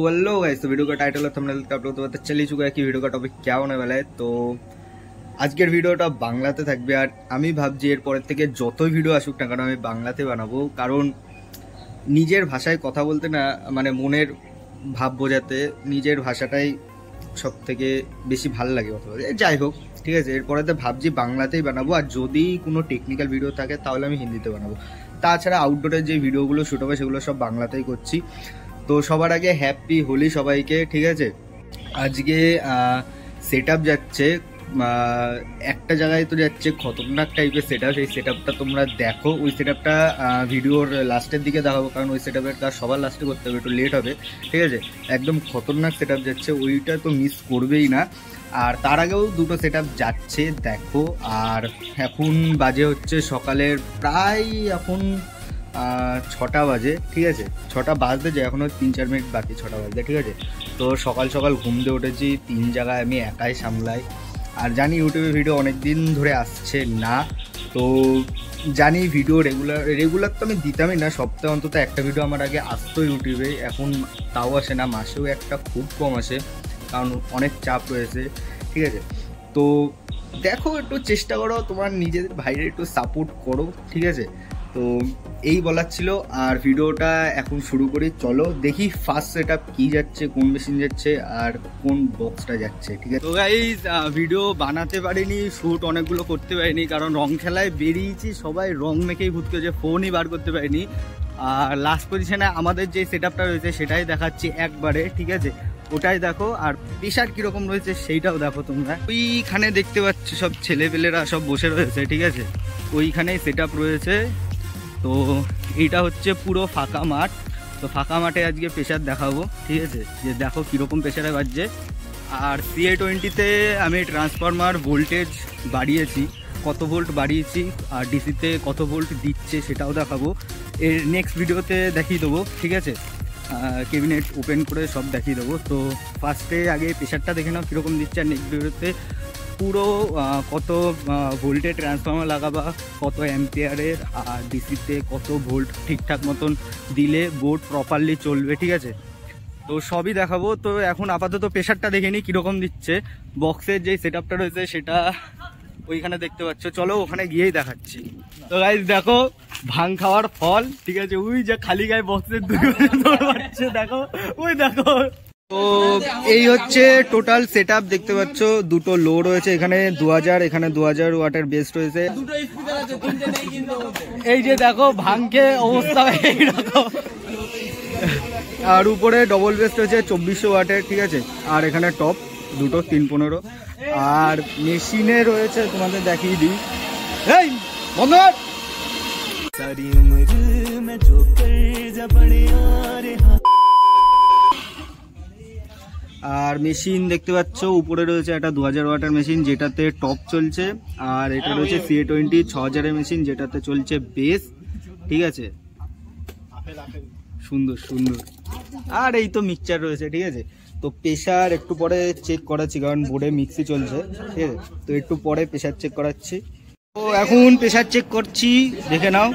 Hello guys, तो video का title और थंबनेल आप लोगों को पता चल ही चुका है कि वीडियो का टॉपिक क्या होने वाला है। तो আজকের ভিডিওটা বাংলাতে থাকবে, আর আমি ভাবছি এরপরের থেকে যতই ভিডিও আসুক না কেন আমি বাংলাতে বানাবো, কারণ নিজের ভাষায় কথা বলতে না মানে মনের ভাব বোঝাতে নিজের ভাষাটাই সব থেকে বেশি ভালো লাগে কথা বলতে। যাই হোক, ঠিক আছে, এরপরেতে ভাবছি বাংলাতেই বানাবো, আর যদি কোনো টেকনিক্যাল ভিডিও থাকে তাহলে আমি হিন্দিতে বানাবো। তাছাড়া আউটডোরের যে ভিডিওগুলো শ্যুট হবে সেগুলো সব বাংলাতেই করছি। তো সবার আগে হ্যাপি হোলি সবাইকে। ঠিক আছে, আজকে সেট আপ যাচ্ছে একটা জায়গায়, তো যাচ্ছে খতরনাক টাইপের সেট আপ। সেই সেট আপটা তোমরা দেখো, ওই সেট আপটা ভিডিওর লাস্টের দিকে দেখাবো, কারণ ওই সেট আপের কাজ সবার লাস্টে করতে হবে, একটু লেট হবে। ঠিক আছে, একদম খতরনাক সেট আপ যাচ্ছে, ওইটা তো মিস করবেই না। আর তার আগেও দুটো সেট আপ যাচ্ছে দেখো। আর এখন বাজে হচ্ছে সকালের প্রায় এখন 6টা বাজে। ঠিক আছে, 6টা বাজতে যায়, এখনও 3-4 মিনিট বাকি 6টা বাজতে। ঠিক আছে, তো সকাল সকাল ঘুম দিয়ে উঠেছি, 3 জায়গায় আমি একাই সামলাই। আর জানি ইউটিউবে ভিডিও অনেক দিন ধরে আসছে না, তো জানি ভিডিও রেগুলার তো আমি দিতামই না, সপ্তাহে অন্তত একটা ভিডিও আমার আগে আসতো ইউটিউবে, এখন তাও আসে না, মাসেও একটা খুব কম আসে, কারণ অনেক চাপ রয়েছে। ঠিক আছে, তো দেখো একটু চেষ্টা করো, তোমার নিজেদের ভাইরে একটু সাপোর্ট করো। ঠিক আছে, তো এই বলার ছিল। আর ভিডিওটা এখন শুরু করি, চলো দেখি ফার্স্ট সেট আপ কী যাচ্ছে, কোন মেশিন যাচ্ছে আর কোন বক্সটা যাচ্ছে। ঠিক আছে, তো গাইস ভিডিও বানাতে পারিনি, শ্যুট অনেকগুলো করতে পারিনি, কারণ রং খেলায় বেরিয়েছি, সবাই রং মেখেই ভূত করেছে, ফোনই বার করতে পারিনি। আর লাস্ট পজিশনে আমাদের যে সেট আপটা রয়েছে সেটাই দেখাচ্ছি একবারে। ঠিক আছে, ওটাই দেখো, আর প্রেশার কীরকম রয়েছে সেইটাও দেখো তোমরা। ওইখানে দেখতে পাচ্ছ সব ছেলেপেলেরা সব বসে রয়েছে। ঠিক আছে, ওইখানেই সেট আপ রয়েছে। তো এইটা হচ্ছে পুরো ফাঁকা মাঠ, তো ফাঁকা মাঠে আজকে প্রেশার দেখাবো। ঠিক আছে, যে দেখো কীরকম প্রেশারে বাজছে। আর CA20-তে আমি ট্রান্সফরমার ভোল্টেজ বাড়িয়েছি, কত ভোল্ট বাড়িয়েছি, আর ডিসিতে কত ভোল্ট দিচ্ছে সেটাও দেখাবো, এর নেক্সট ভিডিওতে দেখিয়ে দেবো। ঠিক আছে, ক্যাবিনেট ওপেন করে সব দেখিয়ে দেবো। তো ফার্স্টে আগে প্রেশারটা দেখে নাও কীরকম দিচ্ছে, আর নেক্সট ভিডিওতে পুরো কত ভোল্টে ট্রান্সফর্মার লাগাবা, কত অ্যাম্পিয়ারের, আর ডিসিতে কত ভোল্ট ঠিকঠাক মতন দিলে বোর্ড প্রপারলি চলবে। ঠিক আছে, তো সবই দেখাবো। তো এখন আপাতত প্রেশারটা দেখে নিই কীরকম দিচ্ছে। বক্সের যেই সেট আপটা রয়েছে সেটা ওইখানে দেখতে পাচ্ছ, চলো ওখানে গিয়েই দেখাচ্ছি। তো গাইস দেখো ভাং খাওয়ার ফল। ঠিক আছে, ওই যে খালি গায়ে বক্সের দৌড় মারছে, দেখো ওই দেখো। তো এই হচ্ছে টোটাল সেট আপ, দেখতে পাচ্ছ দুটো লো রয়েছে, এখানে 2000, এখানে 2000 ওয়াটের বেস রয়েছে। এই যে দেখো ভাঙকে অবস্থা এইরকম, আর উপরে ডবল বেস রয়েছে 2400 ওয়াটের। ঠিক আছে, আর এখানে টপ দুটো 315, আর মেশিনে রয়েছে তোমাদের দেখিয়ে দিই। এই বন্ধ আর মেশিন দেখতে পাচ্ছ উপরে রয়েছে একটা 2000 ওয়াটের মেশিন যেটাতে টপ চলছে, আর এটা রয়েছে CA20 6000 মেশিন যেটাতে চলছে বেস। ঠিক আছে, সুন্দর সুন্দর। আর এই তো মিক্সচার রয়েছে। ঠিক আছে, তো প্রেশার একটু পরে চেক করাচ্ছি, কারণ বোর্ডে মিক্সি চলছে। ঠিক আছে, তো একটু পরে প্রেশার চেক করাচ্ছি। তো এখন প্রেশার চেক করছি, দেখে নাও।